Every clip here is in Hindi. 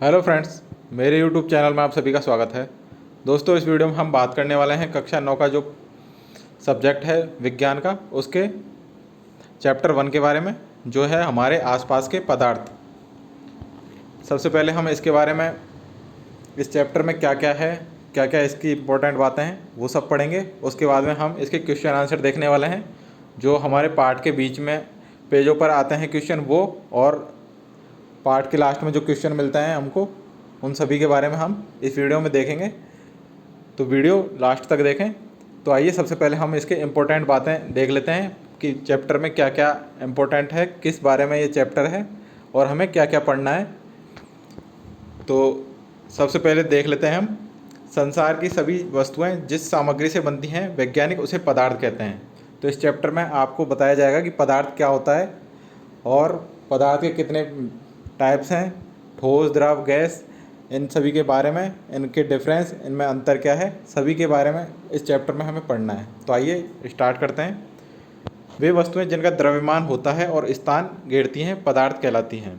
हेलो फ्रेंड्स, मेरे यूट्यूब चैनल में आप सभी का स्वागत है। दोस्तों, इस वीडियो में हम बात करने वाले हैं कक्षा 9 का जो सब्जेक्ट है विज्ञान का, उसके चैप्टर 1 के बारे में, जो है हमारे आसपास के पदार्थ। सबसे पहले हम इसके बारे में, इस चैप्टर में क्या क्या है, क्या क्या इसकी इम्पोर्टेंट बातें हैं, वो सब पढ़ेंगे। उसके बाद में हम इसके क्वेश्चन आंसर देखने वाले हैं, जो हमारे पार्ट के बीच में पेजों पर आते हैं क्वेश्चन वो, और पार्ट के लास्ट में जो क्वेश्चन मिलते हैं हमको, उन सभी के बारे में हम इस वीडियो में देखेंगे। तो वीडियो लास्ट तक देखें। तो आइए सबसे पहले हम इसके इम्पोर्टेंट बातें देख लेते हैं कि चैप्टर में क्या क्या इम्पोर्टेंट है, किस बारे में ये चैप्टर है और हमें क्या क्या पढ़ना है। तो सबसे पहले देख लेते हैं हम, संसार की सभी वस्तुएं जिस सामग्री से बनती हैं वैज्ञानिक उसे पदार्थ कहते हैं। तो इस चैप्टर में आपको बताया जाएगा कि पदार्थ क्या होता है और पदार्थ के कितने टाइप्स हैं, ठोस, द्रव, गैस, इन सभी के बारे में, इनके डिफरेंस, इनमें अंतर क्या है, सभी के बारे में इस चैप्टर में हमें पढ़ना है। तो आइए स्टार्ट करते हैं। वे वस्तुएं जिनका द्रव्यमान होता है और स्थान घेरती हैं पदार्थ कहलाती हैं।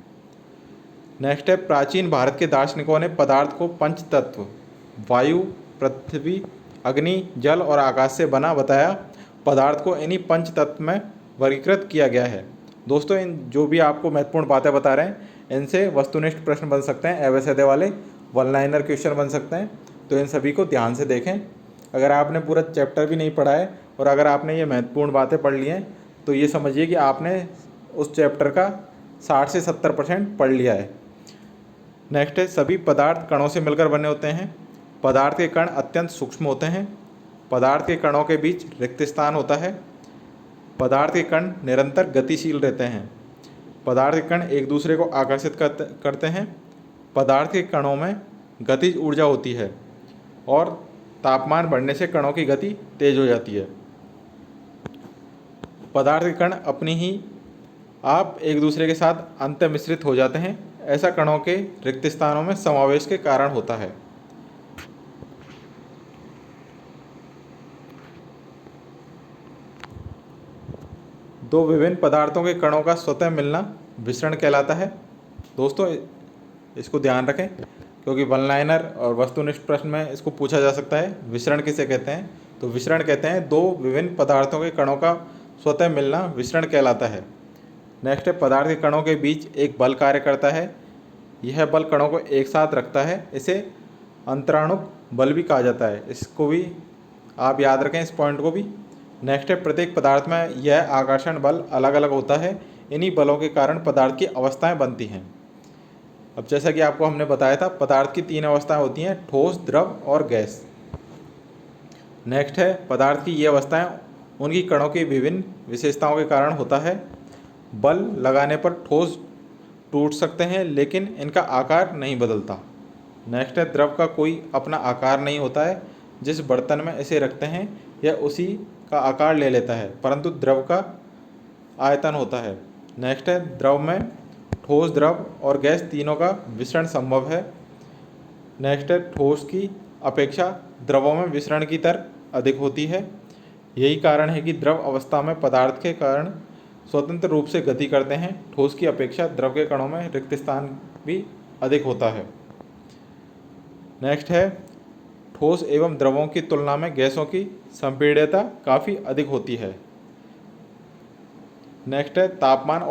नेक्स्ट है, प्राचीन भारत के दार्शनिकों ने पदार्थ को पंच तत्व वायु, पृथ्वी, अग्नि, जल और आकाश से बना बताया। पदार्थ को इन्हीं पंच तत्व में वर्गीकृत किया गया है। दोस्तों, इन जो भी आपको महत्वपूर्ण बातें बता रहे हैं, इनसे वस्तुनिष्ठ प्रश्न बन सकते हैं, एवं वाले वन लाइनर क्वेश्चन बन सकते हैं। तो इन सभी को ध्यान से देखें। अगर आपने पूरा चैप्टर भी नहीं पढ़ा है और अगर आपने ये महत्वपूर्ण बातें पढ़ ली हैं, तो ये समझिए कि आपने उस चैप्टर का 60 से 70% पढ़ लिया है। नेक्स्ट है, सभी पदार्थ कणों से मिलकर बने होते हैं। पदार्थ के कण अत्यंत सूक्ष्म होते हैं। पदार्थ के कणों के बीच रिक्त स्थान होता है। पदार्थ के कण निरंतर गतिशील रहते हैं। पदार्थ के कण एक दूसरे को आकर्षित करते हैं। पदार्थ के कणों में गतिज ऊर्जा होती है और तापमान बढ़ने से कणों की गति तेज हो जाती है। पदार्थ के कण अपनी ही आप एक दूसरे के साथ अंतर्मिश्रित हो जाते हैं। ऐसा कणों के रिक्त स्थानों में समावेश के कारण होता है। दो विभिन्न पदार्थों के कणों का स्वतः मिलना विसरण कहलाता है। दोस्तों, इसको ध्यान रखें, क्योंकि वन लाइनर और वस्तुनिष्ठ प्रश्न में इसको पूछा जा सकता है। विसरण किसे कहते हैं? तो विसरण कहते हैं दो विभिन्न पदार्थों के कणों का स्वतः मिलना विसरण कहलाता है। नेक्स्ट है, पदार्थ के कणों के बीच एक बल कार्य करता है। यह बल कणों को एक साथ रखता है। इसे अंतराणुक बल भी कहा जाता है। इसको भी आप याद रखें, इस पॉइंट को भी। नेक्स्ट है, प्रत्येक पदार्थ में यह आकर्षण बल अलग अलग होता है। इन्हीं बलों के कारण पदार्थ की अवस्थाएं बनती हैं। अब जैसा कि आपको हमने बताया था, पदार्थ की 3 अवस्थाएं होती हैं, ठोस, द्रव और गैस। नेक्स्ट है, पदार्थ की ये अवस्थाएं उनकी कणों की विभिन्न विशेषताओं के कारण होता है। बल लगाने पर ठोस टूट सकते हैं, लेकिन इनका आकार नहीं बदलता। नेक्स्ट है, द्रव का कोई अपना आकार नहीं होता है। जिस बर्तन में इसे रखते हैं यह उसी का आकार ले लेता है, परंतु द्रव का आयतन होता है। नेक्स्ट है, द्रव में ठोस, द्रव और गैस तीनों का विसरण संभव है। नेक्स्ट है, ठोस की अपेक्षा द्रवों में विसरण की दर अधिक होती है। यही कारण है कि द्रव अवस्था में पदार्थ के कारण स्वतंत्र रूप से गति करते हैं। ठोस की अपेक्षा द्रव के कणों में रिक्त स्थान भी अधिक होता है। नेक्स्ट है, ठोस एवं द्रवों की तुलना में गैसों की संपीड्यता काफ़ी अधिक होती है। नेक्स्ट है, तापमान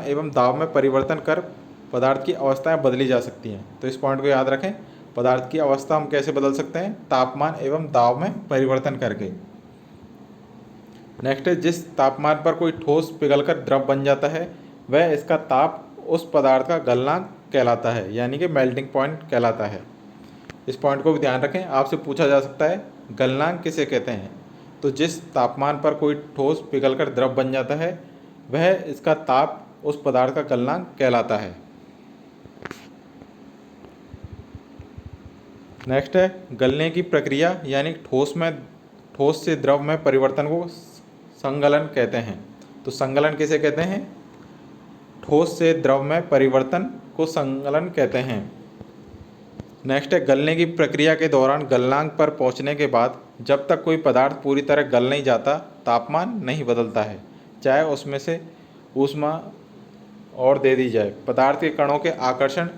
एवं दाब में परिवर्तन कर पदार्थ की अवस्थाएं बदली जा सकती हैं। तो इस पॉइंट को याद रखें, पदार्थ की अवस्था हम कैसे बदल सकते हैं? तापमान एवं दाब में परिवर्तन करके। नेक्स्ट है, जिस तापमान पर कोई ठोस पिघलकर द्रव बन जाता है वह इसका ताप उस पदार्थ का गलनांक कहलाता है, यानी कि मेल्टिंग पॉइंट कहलाता है। इस पॉइंट को भी ध्यान रखें, आपसे पूछा जा सकता है गलनांक किसे कहते हैं? तो जिस तापमान पर कोई ठोस पिघलकर द्रव बन जाता है वह इसका ताप उस पदार्थ का गलनांक कहलाता है। नेक्स्ट है, गलने की प्रक्रिया यानी ठोस से द्रव में परिवर्तन को संगलन कहते हैं। तो संगलन किसे कहते हैं? ठोस से द्रव में परिवर्तन को संगलन कहते हैं। नेक्स्ट है, गलने की प्रक्रिया के दौरान गलनांक पर पहुंचने के बाद जब तक कोई पदार्थ पूरी तरह गल नहीं जाता तापमान नहीं बदलता है, चाहे उसमें से ऊष्मा और दे दी जाए पदार्थ के कणों के आकर्षण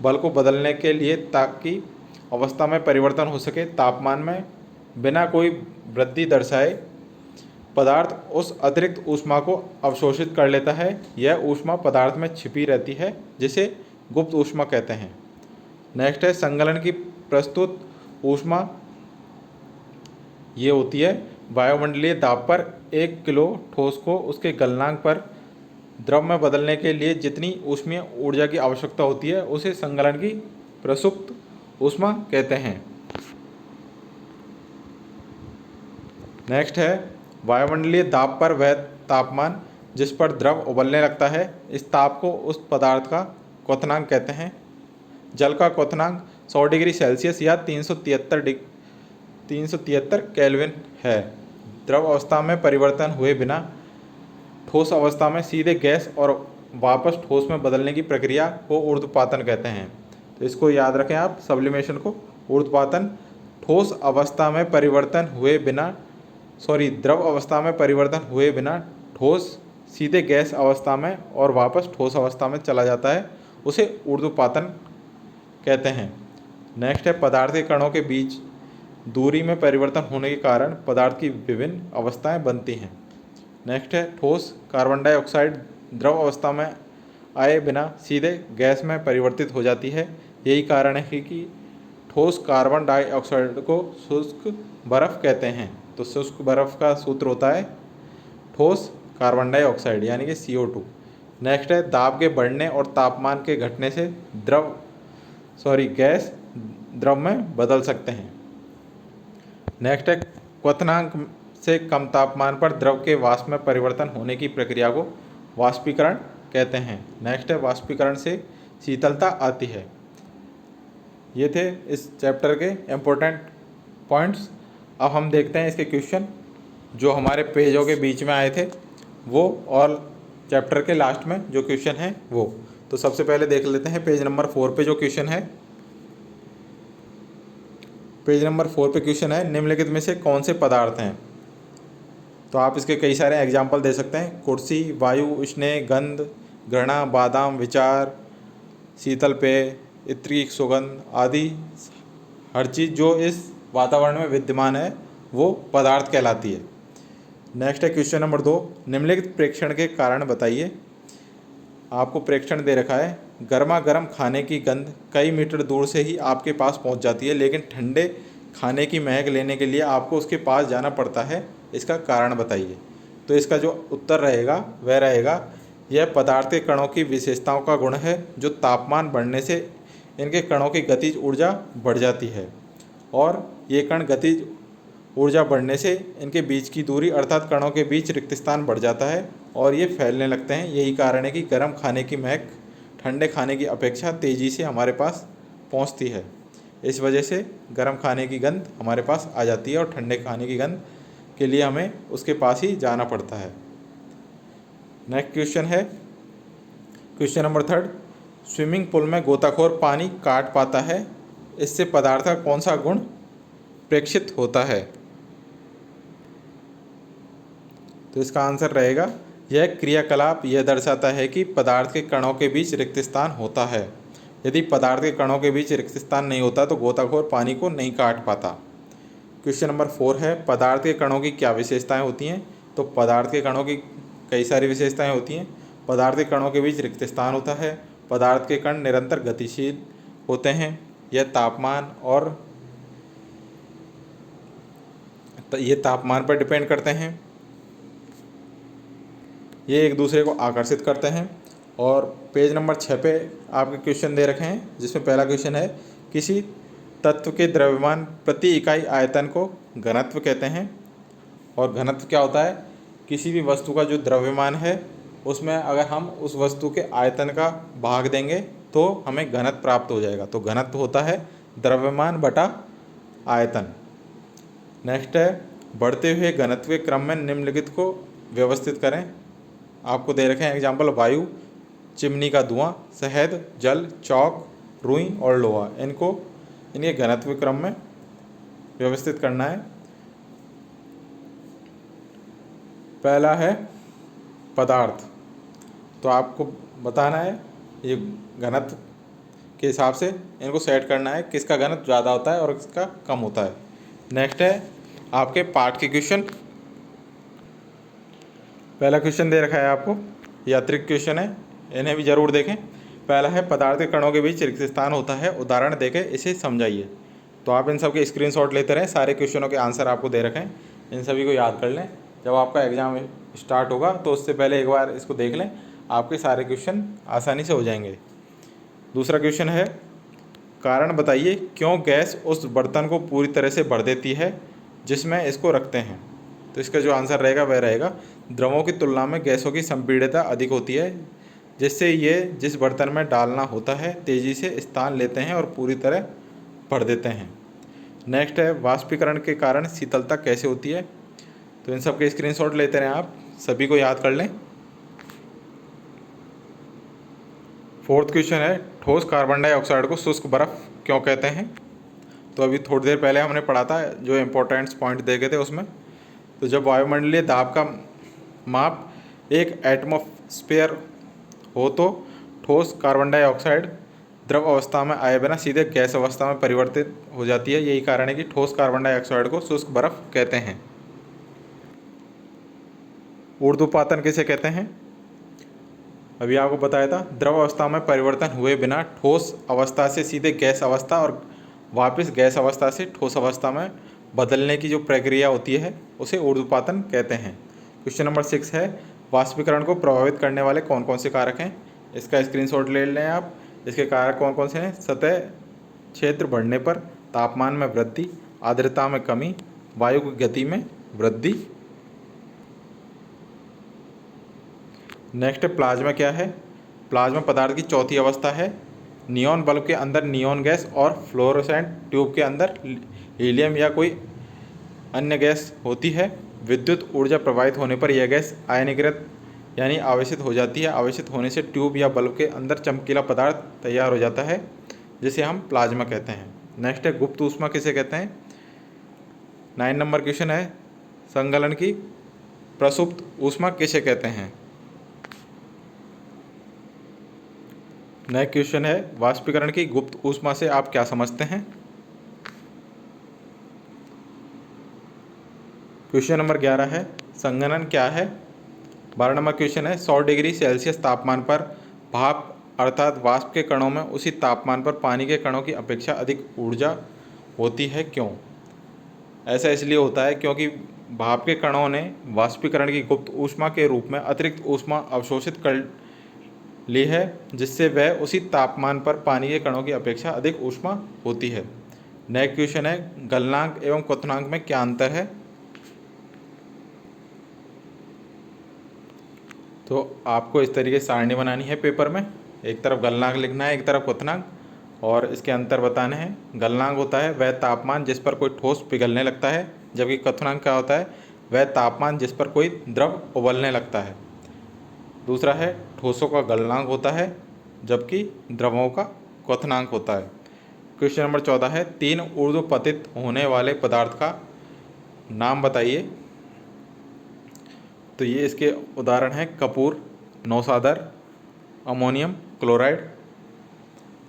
बल को बदलने के लिए ताकि अवस्था में परिवर्तन हो सके। तापमान में बिना कोई वृद्धि दर्शाए पदार्थ उस अतिरिक्त ऊष्मा को अवशोषित कर लेता है। यह ऊष्मा पदार्थ में छिपी रहती है जिसे गुप्त ऊष्मा कहते हैं। नेक्स्ट है संगलन की प्रस्तुत ऊष्मा। ये होती है वायुमंडलीय दाब पर 1 किलो ठोस को उसके गलनांक पर द्रव में बदलने के लिए जितनी ऊष्मीय ऊर्जा की आवश्यकता होती है उसे संगलन की प्रसुप्त ऊष्मा कहते हैं। नेक्स्ट है वायुमंडलीय दाब पर वह तापमान जिस पर द्रव उबलने लगता है, इस ताप को उस पदार्थ का क्वथनांक कहते हैं। जल का क्वथनांक 100 डिग्री सेल्सियस या 373 केल्विन है। द्रव अवस्था में परिवर्तन हुए बिना ठोस अवस्था में सीधे गैस और वापस ठोस में बदलने की प्रक्रिया को ऊर्ध्वपातन कहते हैं। तो इसको याद रखें आप, सब्लिमेशन को। ऊर्ध्वपातन ठोस अवस्था में परिवर्तन हुए बिना द्रव अवस्था में परिवर्तन हुए बिना ठोस सीधे गैस अवस्था में और वापस ठोस अवस्था में चला जाता है, उसे ऊर्ध्वपातन कहते हैं। नेक्स्ट है पदार्थ के कणों के बीच दूरी में परिवर्तन होने के कारण पदार्थ की विभिन्न अवस्थाएं बनती हैं। नेक्स्ट है ठोस कार्बन डाइऑक्साइड द्रव अवस्था में आए बिना सीधे गैस में परिवर्तित हो जाती है। यही कारण है कि ठोस कार्बन डाइऑक्साइड को शुष्क बर्फ़ कहते हैं। तो शुष्क बर्फ़ का सूत्र होता है ठोस कार्बन डाइऑक्साइड यानी कि CO2। नेक्स्ट है दाब के बढ़ने और तापमान के घटने से गैस द्रव में बदल सकते हैं। नेक्स्ट है क्वथनांक से कम तापमान पर द्रव के वाष्प में परिवर्तन होने की प्रक्रिया को वाष्पीकरण कहते हैं। नेक्स्ट है वाष्पीकरण से शीतलता आती है। ये थे इस चैप्टर के इम्पोर्टेंट पॉइंट्स। अब हम देखते हैं इसके क्वेश्चन जो हमारे पेजों के बीच में आए थे वो, और चैप्टर के लास्ट में जो क्वेश्चन है वो। तो सबसे पहले देख लेते हैं पेज नंबर 4 पे जो क्वेश्चन है। पेज नंबर 4 पे क्वेश्चन है निम्नलिखित में से कौन से पदार्थ हैं। तो आप इसके कई सारे एग्जाम्पल दे सकते हैं। कुर्सी, वायु, स्नेह, गंध, घृणा, बादाम, विचार, शीतल पेय, इत्र की सुगंध आदि। हर चीज़ जो इस वातावरण में विद्यमान है वो पदार्थ कहलाती है। नेक्स्ट है क्वेश्चन नंबर 2, निम्नलिखित प्रेक्षण के कारण बताइए। आपको प्रेक्षण दे रखा है, गर्मा गर्म खाने की गंध कई मीटर दूर से ही आपके पास पहुंच जाती है, लेकिन ठंडे खाने की महक लेने के लिए आपको उसके पास जाना पड़ता है, इसका कारण बताइए। तो इसका जो उत्तर रहेगा वह रहेगा यह पदार्थ के कणों की विशेषताओं का गुण है जो तापमान बढ़ने से इनके कणों की गतिज ऊर्जा बढ़ जाती है, और ये कण गतिज ऊर्जा बढ़ने से इनके बीच की दूरी अर्थात कणों के बीच रिक्त स्थान बढ़ जाता है और ये फैलने लगते हैं। यही कारण है कि गर्म खाने की महक ठंडे खाने की अपेक्षा तेज़ी से हमारे पास पहुंचती है। इस वजह से गर्म खाने की गंध हमारे पास आ जाती है और ठंडे खाने की गंध के लिए हमें उसके पास ही जाना पड़ता है। नेक्स्ट क्वेश्चन है क्वेश्चन नंबर 3, स्विमिंग पूल में गोताखोर पानी काट पाता है, इससे पदार्थ का कौन सा गुण प्रेक्षित होता है। तो इसका आंसर रहेगा यह क्रियाकलाप यह दर्शाता है कि पदार्थ के कणों के बीच रिक्त स्थान होता है। यदि पदार्थ के कणों के बीच रिक्त स्थान नहीं होता तो गोताखोर पानी को नहीं काट पाता। क्वेश्चन नंबर 4 है पदार्थ के कणों की क्या विशेषताएं होती हैं। तो पदार्थ के कणों की कई सारी विशेषताएं होती हैं। पदार्थ के कणों के बीच रिक्त स्थान होता है, पदार्थ के कण निरंतर गतिशील होते हैं, यह तापमान पर डिपेंड करते हैं, ये एक दूसरे को आकर्षित करते हैं। और पेज नंबर 6 पे आपके क्वेश्चन दे रखे हैं जिसमें पहला क्वेश्चन है किसी तत्व के द्रव्यमान प्रति इकाई आयतन को घनत्व कहते हैं। और घनत्व क्या होता है, किसी भी वस्तु का जो द्रव्यमान है उसमें अगर हम उस वस्तु के आयतन का भाग देंगे तो हमें घनत्व प्राप्त हो जाएगा। तो घनत्व होता है द्रव्यमान बटा आयतन। नेक्स्ट है बढ़ते हुए घनत्व के क्रम में निम्नलिखित को व्यवस्थित करें। आपको दे रखे हैं एग्जाम्पल, वायु, चिमनी का धुआं, शहद, जल, चौक, रुई और लोहा। इनके घनत्व क्रम में व्यवस्थित करना है। पहला है पदार्थ। तो आपको बताना है, ये घनत्व के हिसाब से इनको सेट करना है, किसका घनत्व ज़्यादा होता है और किसका कम होता है। नेक्स्ट है आपके पार्ट के क्वेश्चन। पहला क्वेश्चन दे रखा है आपको, ये अतिरिक्त क्वेश्चन है, इन्हें भी ज़रूर देखें। पहला है पदार्थ के कणों के बीच रिक्त स्थान होता है, उदाहरण देके इसे समझाइए। तो आप इन सब के स्क्रीनशॉट लेते रहें, सारे क्वेश्चनों के आंसर आपको दे रखे हैं, इन सभी को याद कर लें। जब आपका एग्ज़ाम स्टार्ट होगा तो उससे पहले एक बार इसको देख लें, आपके सारे क्वेश्चन आसानी से हो जाएंगे। दूसरा क्वेश्चन है, कारण बताइए क्यों गैस उस बर्तन को पूरी तरह से भर देती है जिसमें इसको रखते हैं। तो इसका जो आंसर रहेगा वह रहेगा, द्रवों की तुलना में गैसों की संपीड़ितता अधिक होती है, जिससे ये जिस बर्तन में डालना होता है तेज़ी से स्थान लेते हैं और पूरी तरह भर देते हैं। नेक्स्ट है, वाष्पीकरण के कारण शीतलता कैसे होती है। तो इन सब के स्क्रीनशॉट लेते रहें, आप सभी को याद कर लें। फोर्थ क्वेश्चन है, ठोस कार्बन डाइऑक्साइड को शुष्क बर्फ क्यों कहते हैं। तो अभी थोड़ी देर पहले हमने पढ़ा था, जो इम्पोर्टेंट्स पॉइंट देखे थे उसमें। तो जब वायुमंडलीय दाब का माप एक एटमॉस्फेयर हो तो ठोस कार्बन डाइऑक्साइड द्रव अवस्था में आए बिना सीधे गैस अवस्था में परिवर्तित हो जाती है। यही कारण है कि ठोस कार्बन डाइऑक्साइड को शुष्क बर्फ कहते हैं। ऊर्ध्वपातन किसे कहते हैं, अभी आपको बताया था, द्रव अवस्था में परिवर्तन हुए बिना ठोस अवस्था से सीधे गैस अवस्था और वापस गैस अवस्था से ठोस अवस्था में बदलने की जो प्रक्रिया होती है उसे ऊर्ध्वपातन कहते हैं। क्वेश्चन नंबर 6 है, वाष्पीकरण को प्रभावित करने वाले कौन कौन से कारक हैं। इसका स्क्रीनशॉट ले लें आप। इसके कारक कौन कौन से हैं, सतह क्षेत्र बढ़ने पर, तापमान में वृद्धि, आर्द्रता में कमी, वायु की गति में वृद्धि। नेक्स्ट प्लाज्मा क्या है। प्लाज्मा पदार्थ की चौथी अवस्था है। नियॉन बल्ब के अंदर नियॉन गैस और फ्लोरोसेंट ट्यूब के अंदर हीलियम या कोई अन्य गैस होती है। विद्युत ऊर्जा प्रवाहित होने पर यह गैस आयनीकृत यानी आवेशित हो जाती है। आवेशित होने से ट्यूब या बल्ब के अंदर चमकीला पदार्थ तैयार हो जाता है, जिसे हम प्लाज्मा कहते हैं। नेक्स्ट है, गुप्त ऊष्मा किसे कहते हैं। 9 नंबर क्वेश्चन है, संगलन की प्रसुप्त ऊष्मा किसे कहते हैं। नेक्स्ट क्वेश्चन है, वाष्पीकरण की गुप्त ऊष्मा से आप क्या समझते हैं। क्वेश्चन नंबर 11 है, संघनन क्या है। 12 नंबर क्वेश्चन है, 100 डिग्री सेल्सियस तापमान पर भाप अर्थात वाष्प के कणों में उसी तापमान पर पानी के कणों की अपेक्षा अधिक ऊर्जा होती है, क्यों। ऐसा इसलिए होता है क्योंकि भाप के कणों ने वाष्पीकरण की गुप्त ऊष्मा के रूप में अतिरिक्त ऊष्मा अवशोषित कर ली है, जिससे वह उसी तापमान पर पानी के कणों की अपेक्षा अधिक ऊष्मा होती है। नेक्स्ट क्वेश्चन है, गलनांक एवं क्वथनांक में क्या अंतर है। तो आपको इस तरीके से सारणी बनानी है पेपर में, एक तरफ गलनांक लिखना है, एक तरफ क्वथनांक, और इसके अंतर बताने हैं। गलनांक होता है वह तापमान जिस पर कोई ठोस पिघलने लगता है, जबकि क्वथनांक क्या होता है, वह तापमान जिस पर कोई द्रव उबलने लगता है। दूसरा है, ठोसों का गलनांक होता है जबकि द्रवों का क्वथनांक होता है। क्वेश्चन नंबर 14 है, 3 ऊर्ध्वपतित होने वाले पदार्थ का नाम बताइए। तो ये इसके उदाहरण हैं, कपूर, नौसादर, अमोनियम क्लोराइड।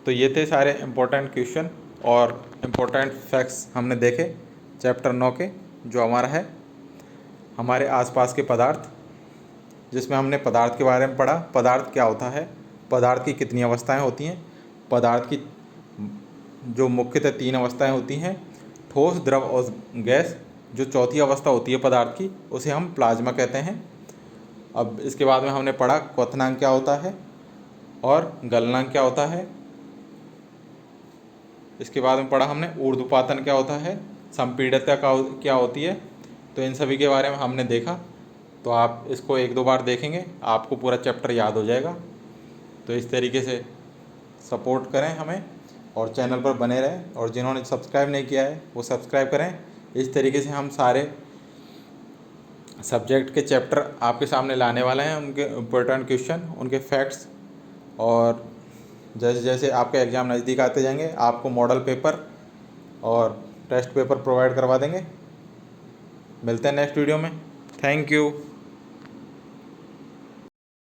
तो ये थे सारे इम्पोर्टेंट क्वेश्चन और इम्पोर्टेंट फैक्ट्स हमने देखे चैप्टर 9 के, जो हमारा है हमारे आसपास के पदार्थ, जिसमें हमने पदार्थ के बारे में पढ़ा, पदार्थ क्या होता है, पदार्थ की कितनी अवस्थाएं होती हैं, पदार्थ की जो मुख्यतः 3 अवस्थाएं होती हैं, ठोस, द्रव और गैस। जो चौथी अवस्था होती है पदार्थ की, उसे हम प्लाज्मा कहते हैं। अब इसके बाद में हमने पढ़ा क्वथनांक क्या होता है और गलनांक क्या होता है। इसके बाद में पढ़ा हमने ऊर्ध्वपातन क्या होता है, संपीड़ितता क्या होती है। तो इन सभी के बारे में हमने देखा। तो आप इसको 1-2 बार देखेंगे, आपको पूरा चैप्टर याद हो जाएगा। तो इस तरीके से सपोर्ट करें हमें और चैनल पर बने रहें, और जिन्होंने सब्सक्राइब नहीं किया है वो सब्सक्राइब करें। इस तरीके से हम सारे सब्जेक्ट के चैप्टर आपके सामने लाने वाले हैं, उनके इम्पोर्टेंट क्वेश्चन, उनके फैक्ट्स, और जैसे जैसे आपके एग्ज़ाम नज़दीक आते जाएंगे आपको मॉडल पेपर और टेस्ट पेपर प्रोवाइड करवा देंगे। मिलते हैं नेक्स्ट वीडियो में। Thank you.